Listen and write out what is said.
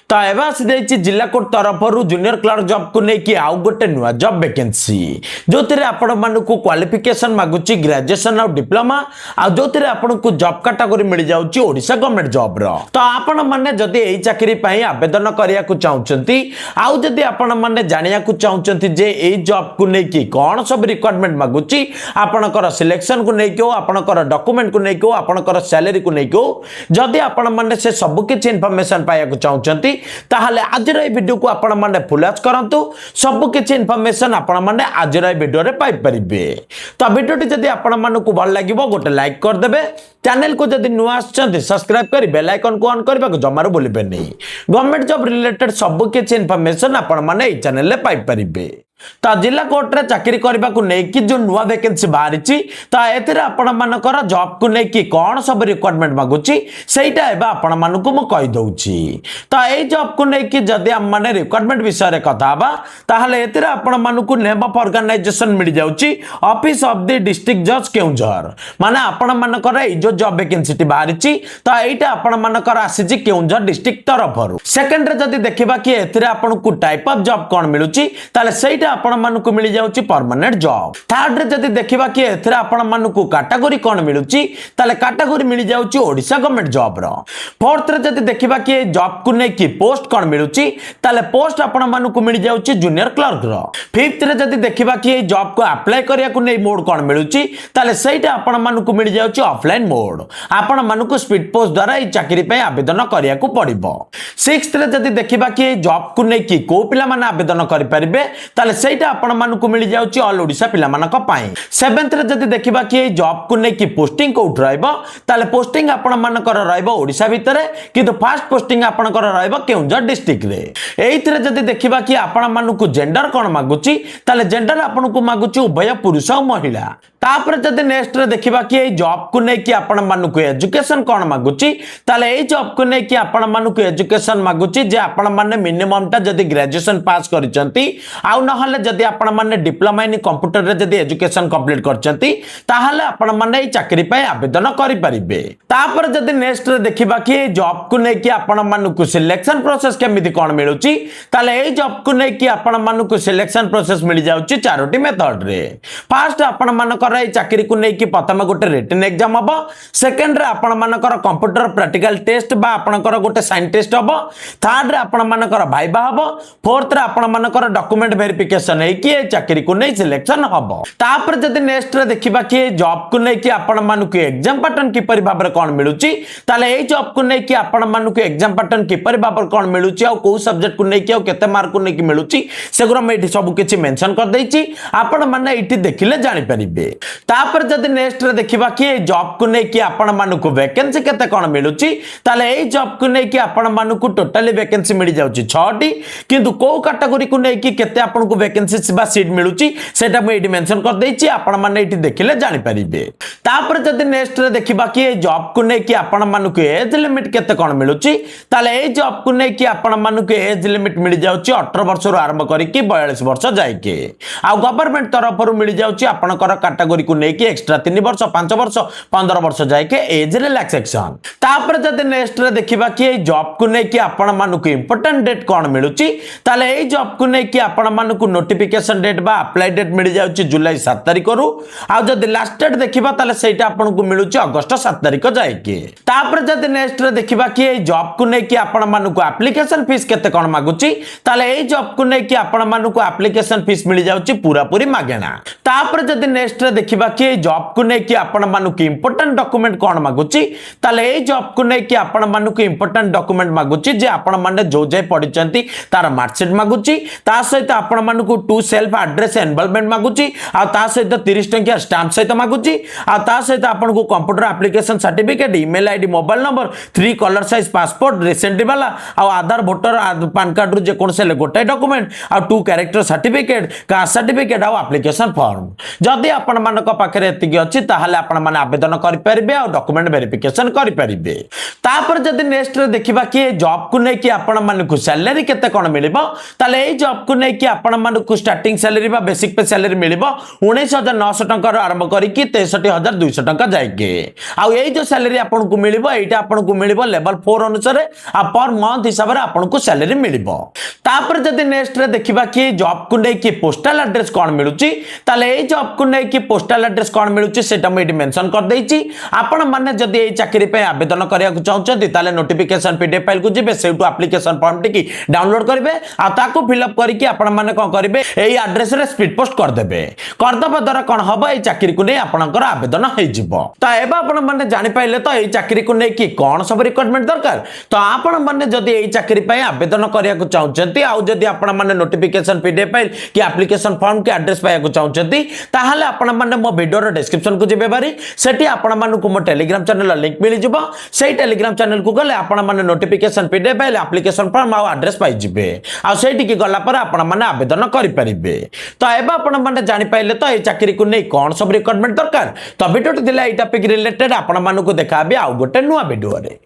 तो एवं आसी जिला कोर्ट तरफ जूनियर क्लर्क जॉब को लेकिन आउ गोटे नुआ जॉब वैकेंसी जो आपण मानक क्वालिफिकेशन मागुची ग्रेजुएशन और डिप्लोमा आ जो आपण को जॉब कैटेगरी मिल जाउची ओडिशा गवर्नमेंट जॉब रो। तो आपण माने जदि एई चाकरी पई आवेदन करिया को चाहुचंती आउ जदि आपण माने जानिया को चाहुचंती जे एई जॉब को लेकिन कोन सब रिक्वायरमेंट मागुची आपनकर सिलेक्शन को लेकिन आपनकर डॉक्यूमेंट को लेकिन आपनकर सैलरी को लेकिन जदि आपण माने से सब किछि इन्फॉर्मेशन पाया को चाहुचंती ताहले आजर ए वीडियो को आपण माने फुल वॉच करंतु सब किछि इन्फॉर्मेशन आपण माने आजर ए वीडियो रे पाई परिबे। तो वीडियोटी जदि आपण मानकु भल लागिवो गोटे लाइक कर देबे चैनल को जदि नुआ आछंती सब्सक्राइब करी बेल आइकन को ऑन करबा को जमारो बोलिबे नै गवर्नमेंट जॉब रिलेटेड सब किछि इन्फॉर्मेशन आपण माने ए चैनल रे पाई परिबे। तो जिला कोर्ट रे चाकरी करबा को नै कि जो नुआ वैकेंसी बाहरी तो एथिरे आपण मानकर जॉब को नै कि कोन सब रिक्वायरमेंट मागुची सेटा एबा आपण मानकु म कहि दउची। तो ए जॉब को नै कि जदि हम माने रिक्वायरमेंट विषय रे कथा बा ताहले एथिरे आपण मानकु नेम ऑफ ऑर्गेनाइजेशन मिल जाउची ऑफिस ऑफ द डिस्ट्रिक्ट जज केउंझर माने आपण मानकर ए जो जॉब वैकेंसी टी बाहरी तो एटा आपण मानकर आसीची केउंझर डिस्ट्रिक्ट तरफरु। सेकंड रे जदि देखिबा कि एथिरे आपण को टाइप ऑफ जॉब कोन मिलुची ताले सेटा आपण मानकु मिल जाउची परमानेंट जॉब। थर्ड रे जदि देखिबा कि एथिरे आपण मानकु कैटेगरी कोन मिलुची ताले कैटेगरी मिल जाउची ओडिशा गवर्नमेंट जॉब रो। फोर्थ रे जदि देखिबा कि जॉब को नै कि पोस्ट कोन मिलुची ताले पोस्ट आपण मानकु मिल जाउची जूनियर क्लर्क रो। फिफ्थ रे जदि देखिबा कि जॉब को अप्लाई करिया को नै मोड कोन मिलुची ताले सेटा आपण मानकु मिल जाउची ऑफलाइन मोड आपण मानकु स्पीड पोस्ट द्वारा ए चाकरी पे आवेदन करिया को पड़िबो। सिक्स्थ रे जदि देखिबा कि जॉब को नै कि को पिला माने आवेदन करि परिबे ताले सेटा आपण मानकु मिल जाउची ऑल ओडिशा पिला मानक पाई। सेवेंथ रे जदि देखिबा कि जॉब को नै कि पोस्टिंग कोउठ रहइबो ताले पोस्टिंग आपण मानकर रहइबो ओडिशा भितरे किंतु फास्ट पोस्टिंग आपणकर रहइबो केउंझर डिस्ट्रिक्ट रे। एइथ रे जदि देखिबा कि आपण मानकु जेंडर कोन मागुची ताले जेंडर आपणकु मागुची उभय पुरुष और महिला। तापर जदि नेक्स्ट रे देखिबा कि ए जॉब को नै कि आपण मानकु एजुकेशन कोन मागुची ताले ए जॉब को नै कि आपण मानकु एजुकेशन मागुची जे आपण माने मिनिमम टा जदि ग्रेजुएशन पास करिसंती आउ न हले जदि आपण माने डिप्लोमा इन कंप्यूटर रे जदि एजुकेशन कंप्लीट करचंती ताहले आपण माने ए चाकरी पय आवेदन करि परिबे। तापर जदि नेक्स्ट रे देखिबा कि ए जॉब को नै कि आपण मानकु सिलेक्शन प्रोसेस केमिति कोन मिलुची ताले ए जॉब को नै कि आपण मानकु सिलेक्शन प्रोसेस मिल जाउची चारोटी मेथड रे। फर्स्ट आपण मानकर ए चाकरी को नै कि प्रथम गोटे रिटन एग्जाम हबो सेकंड रे आपण मानकर कंप्यूटर प्रैक्टिकल टेस्ट बा आपणकर गोटे साइन टेस्ट हबो थर्ड रे आपण मानकर भाइबा हबो फोर्थ रे आपण मानकर डॉक्यूमेंट वेरिफिकेशन है कि चाकरी को नै सिलेक्शन हबो। तापर जदि नेक्स्ट रे देखिबा कि जॉब को नै कि आपण मानकु एग्जाम पैटर्न किपरि भाबरे कोन मिलुची ताले ए जॉब को नै कि आपण मानकु एग्जाम पैटर्न किपरि भाबरे कोन मिलुची आ को सब्जेक्ट को नै कि आ केते मार्क को नै कि मिलुची सेगुरा मैं एठी सब किछि मेंशन कर दैछि आपण माने एठी देखिले जानि परिबे। तापर जदि नेक्स्ट रे देखिबा कि जॉब को नै कि आपण मानकु वैकेंसी केते कोन मिलुची ताले ए जॉब को नै कि आपण मानकु टोटली वैकेंसी मिल जाउची 6 टी किंतु को कैटेगरी को नै कि केते आपण को वैकेंसी बा सीट मिलुची सेटा मैं एठी मेंशन कर दैछि आपण माने एठी देखिले जानि परिबे। तापर जदि नेक्स्ट रे देखिबा कि जॉब को नै कि आपण मानकु एज लिमिट केते कोन मिलुची ताले ए जॉब को नै कि आपण मानकु एज लिमिट मिल जाउची 18 वर्ष रु आरंभ करी कि 42 वर्ष जायके आ गवर्नमेंट तरफ रु मिल जाउची आपणकर कैटेगरी को नै कि एक्स्ट्रा 3 वर्ष 5 वर्ष 15 वर्ष जायके एज रिलैक्सेशन। तापर जदि नेक्स्ट रे देखिबा कि जॉब को नै कि आपण मानकु इंपोर्टेंट डेट कोन मिलुची ताले ए जॉब को नै कि आपण मानकु नोटिफिकेशन डेट बा अप्लाई डेट मिल जाउची जुलाई 7 तारिख रु आ जदि लास्ट डेट देखिबा ताले सेटा आपनकु मिलुची अगस्त 7 तारिख जायके। तापर जदि नेक्स्ट रे देखिबा कि जॉब को नै कि आपण मानकु एप्लीकेशन फीस केते कोन मागुची ताले ए जॉब को नै कि आपण मानकु एप्लीकेशन फीस मिल जाउची पूरा पूरी मागेना। तापर जदि नेक्स्ट रे देखिबा कि जॉब को नै कि आपण मानकु इंपोर्टेंट डॉक्यूमेंट कोन मागुची ताले ए जॉब को नै कि आपण मानकु इंपोर्टेंट डॉक्यूमेंट मागुची जे आपण माने जो जाय पढिचंती तार मार्कशीट मागुची ता सहित आपण मानकु टू सेल्फ एड्रेस एनवॉल्वमेंट मागुची आ ता सहित 30 टंकिया स्टैम्प सहित मागुची आ ता सहित आपण को computer application certificate email ID mobile number 3 colour size passport recent वाला आ आधार वोटर पैन कार्ड रु जे कोन से गोटे डॉक्यूमेंट आ 2 कैरेक्टर सर्टिफिकेट कास्ट सर्टिफिकेट आ एप्लीकेशन फॉर्म जदि आपण मानक पाखरे एतिकी अछि ताहाले आपण माने आवेदन करि परिबे आ डॉक्यूमेंट वेरिफिकेशन करि परिबे। तापर जदि नेक्स्ट रे देखिबा कि जॉब को नै कि आपण मानकु सैलरी केते कोन मिलिबो ताले ए जॉब को नै कि आपण मानक स्टार्टिंग सैलरी बा बेसिक पे सैलरी मिलिबो 19,900 टंका आरंभ करिकी 63,200 टंका जाइके आ एई जो सैलरी आपन को मिलिबो एटा आपन को मिलिबो लेवल 4 अनुसार आ पर मंथ हिसाब रे आपन को सैलरी मिलिबो तापर जदि नेक्स्ट रे देखिबा कि जॉब को नै कि पोस्टल एड्रेस कोन मिलुची ताले एई जॉब को नै कि पोस्टल एड्रेस कोन मिलुची सेटा म एटी मेंशन कर देइची आपन माने जदि एई चाकरी पे आवेदन करिया को चाहउछथि ताले नोटिफिकेशन पीडीएफ फाइल को जिबे सेटू एप्लीकेशन फॉर्म टिकी डाउनलोड करबे आ ताको फिल अप करिकि आपन माने कोन करबे एई एड्रेस रे स्पीड पोस्ट कर देबे करदबा द्वारा कोन हबो एई चाकरी को नै आपनकर आवेदन होई जिवो त एबा आपन माने जानि पाइले त एई चाकरी को नै कि कोन सब रिक्वायरमेंट दरकार त आपन माने जदि एई चाकरी पे आवेदन करिया को चाहउछथि आ जदि आपन माने नोटिफिकेशन पीडीएफ फाइल कि एप्लीकेशन फॉर्म के एड्रेस पाया को चाहउछथि ताहाले आपन माने मो वीडियो रो डिस्क्रिप्शन को जिबे बारी सेठी आपन माने को मो टेलीग्राम चैनल लिंक मिली जिवो सेही टेलीग्राम चैनल को गले आपन माने notification PDF file application form आ एड्रेस पाई जिबे आ सेठी की गला पर आपन माने आवेदन करि परिबे त एबा आपन माने जानि पाइले त ए चाकरी को नै कोन सब रिक्वायरमेंट दरकार त वीडियो दिला ए टॉपिक रिलेटेड आपन माने को देखाबे आ गोटे नुवा वीडियो रे।